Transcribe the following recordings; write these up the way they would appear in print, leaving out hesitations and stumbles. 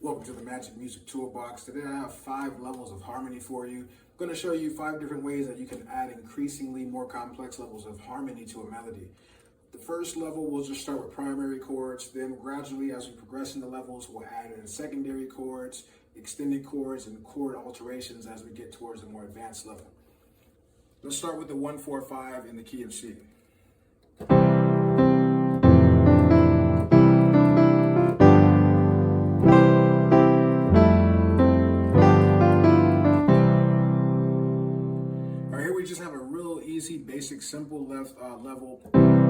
Welcome to the Magic Music Toolbox. Today I have 5 levels of harmony for you. I'm going to show you 5 different ways that you can add increasingly more complex levels of harmony to a melody. The first level, we'll just start with primary chords. Then gradually, as we progress in the levels, we'll add in secondary chords, extended chords, and chord alterations as we get towards a more advanced level. Let's start with the 1-4-5 in the key of C. Just have a real easy, basic, simple level,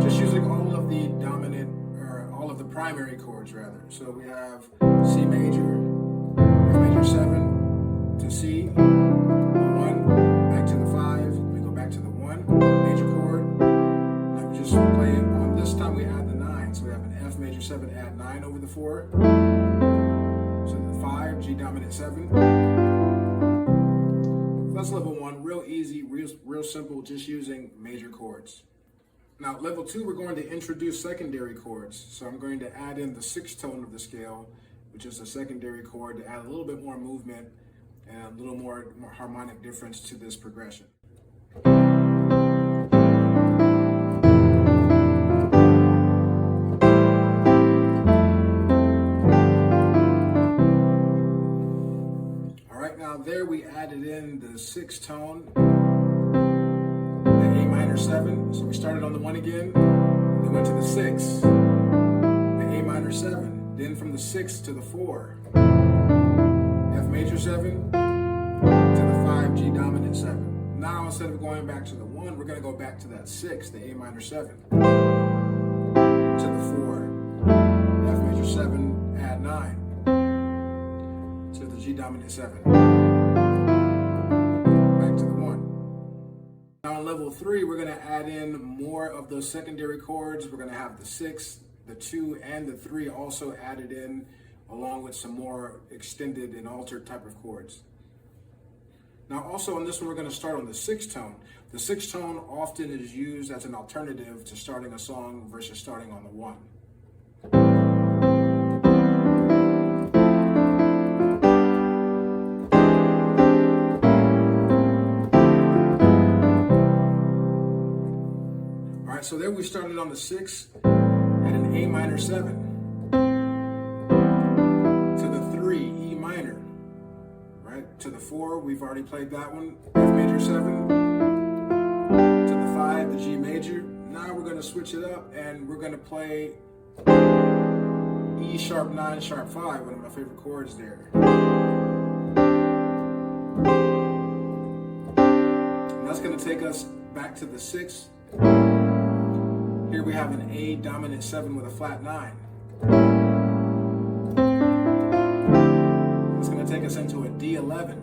just using all of the dominant, or all of the primary chords rather. So we have C major, F major 7 to C, 1, back to the 5, we go back to the 1, major chord, then we just play it on, this time we add the 9, so we have an F major 7, add 9 over the 4, so the 5, G dominant 7, that's level 1, real easy, real simple, just using major chords. Now, level 2, we're going to introduce secondary chords. So I'm going to add in the 6th tone of the scale, which is a secondary chord, to add a little bit more movement and a little more harmonic difference to this progression. There we added in the 6th tone, the A minor 7. So we started on the 1 again, then went to the 6, the A minor 7. Then from the 6 to the 4, F major 7 to the 5, G dominant 7. Now instead of going back to the 1, we're going to go back to that 6, the A minor 7, to the 4, F major 7, add 9, to the G dominant 7. Now on level 3, we're going to add in more of those secondary chords. We're going to have the 6, the 2, and the 3 also added in, along with some more extended and altered type of chords. Now also on this one, we're going to start on the 6th tone. The 6th tone often is used as an alternative to starting a song versus starting on the 1. So there we started on the 6 at an A minor 7 to the 3, E minor, right? To the 4, we've already played that one, F major 7, to the 5, the G major. Now we're going to switch it up and we're going to play E sharp 9, sharp 5, one of my favorite chords there. And that's going to take us back to the 6. Here we have an A dominant 7 with a flat 9. It's going to take us into a D11.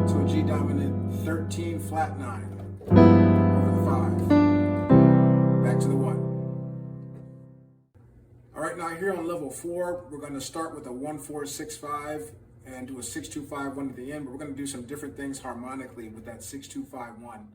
To a G dominant 13 flat 9 over the 5. Back to the 1. All right, now here on level 4, we're going to start with a 1-4-6-5. And do a 6-2-5-1 at the end, but we're going to do some different things harmonically with that 6-2-5-1.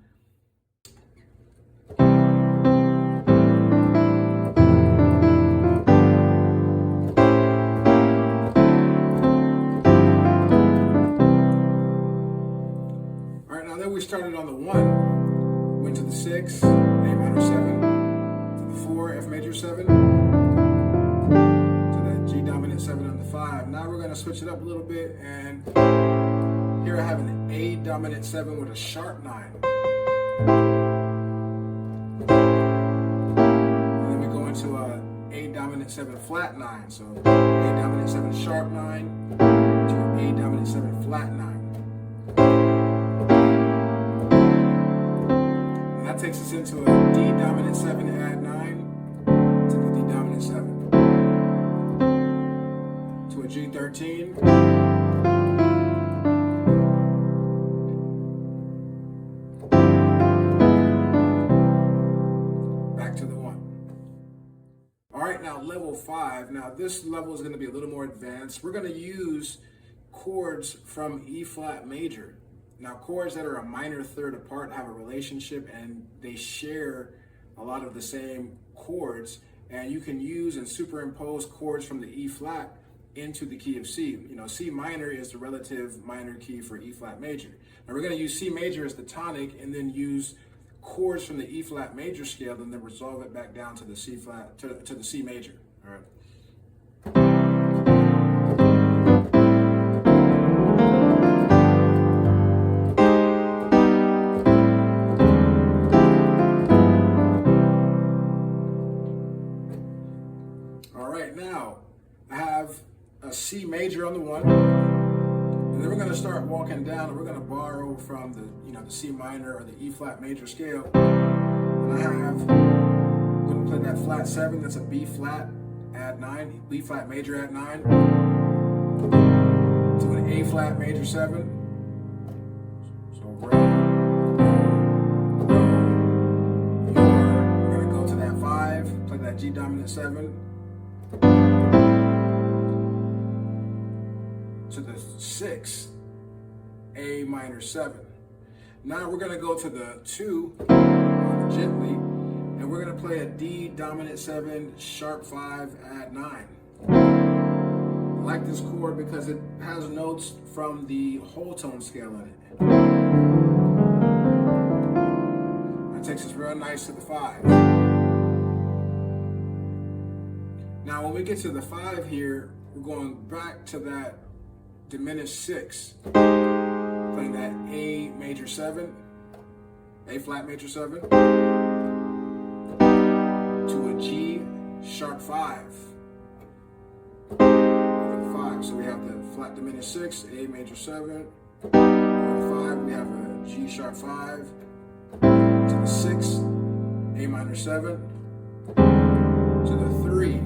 All right, now then we started on the 1, went to the 6, A minor 7, to the 4, F major 7. G dominant 7 on the 5. Now we're going to switch it up a little bit, and here I have an A dominant 7 with a sharp 9. And then we go into a A dominant 7 flat 9. So A dominant 7 sharp 9 to an A dominant 7 flat 9. And that takes us into a D dominant 7 add 9 to the D dominant 7. To a G13, back to the 1. All right, now level 5. Now this level is going to be a little more advanced. We're going to use chords from E flat major. Now chords that are a minor third apart have a relationship and they share a lot of the same chords, and you can use and superimpose chords from the E flat into the key of C. You know, C minor is the relative minor key for E flat major. Now we're going to use C major as the tonic and then use chords from the E flat major scale and then resolve it back down to the C flat, to the C major. All right. All right, now I have a C major on the one, and then we're going to start walking down, and we're going to borrow from the, the C minor or the E flat major scale. And I'm going to play that flat 7. That's a B flat add 9, B flat major add 9, to an A flat major 7. So row, we're going to go to that 5, play that G dominant 7. To the 6, A minor 7. Now we're going to go to the 2 gently, and we're going to play a D dominant 7, sharp 5, add 9. I like this chord because it has notes from the whole tone scale in it. That takes us real nice to the 5. Now when we get to the 5 here, we're going back to that diminished 6, playing that A major 7, A flat major 7, to a G sharp 5, over the 5. So we have the flat diminished 6, A major 7, over the 5, we have a G sharp 5, to the 6, A minor 7, to the 3,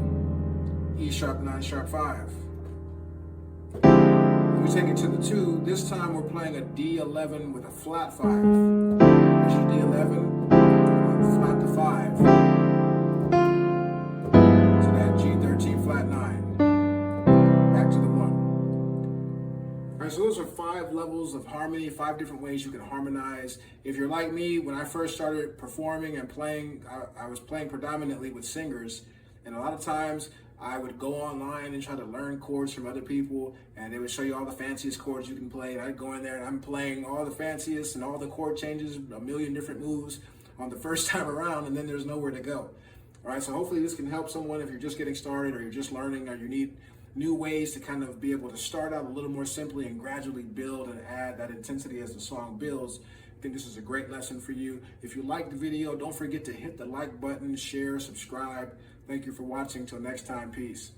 E sharp 9 sharp 5. We take it to the 2. This time we're playing a D11 with a flat 5. There's your D11, flat to 5. To that G13 flat 9. Back to the 1. All right, so those are 5 levels of harmony, 5 different ways you can harmonize. If you're like me, when I first started performing and playing, I was playing predominantly with singers, and a lot of times I would go online and try to learn chords from other people, and they would show you all the fanciest chords you can play. And I'd go in there and I'm playing all the fanciest and all the chord changes, a million different moves on the first time around, and then there's nowhere to go. All right, so hopefully this can help someone if you're just getting started or you're just learning or you need new ways to kind of be able to start out a little more simply and gradually build and add that intensity as the song builds. I think this is a great lesson for you. If you liked the video, don't forget to hit the like button, share, subscribe. Thank you for watching. Till next time, peace.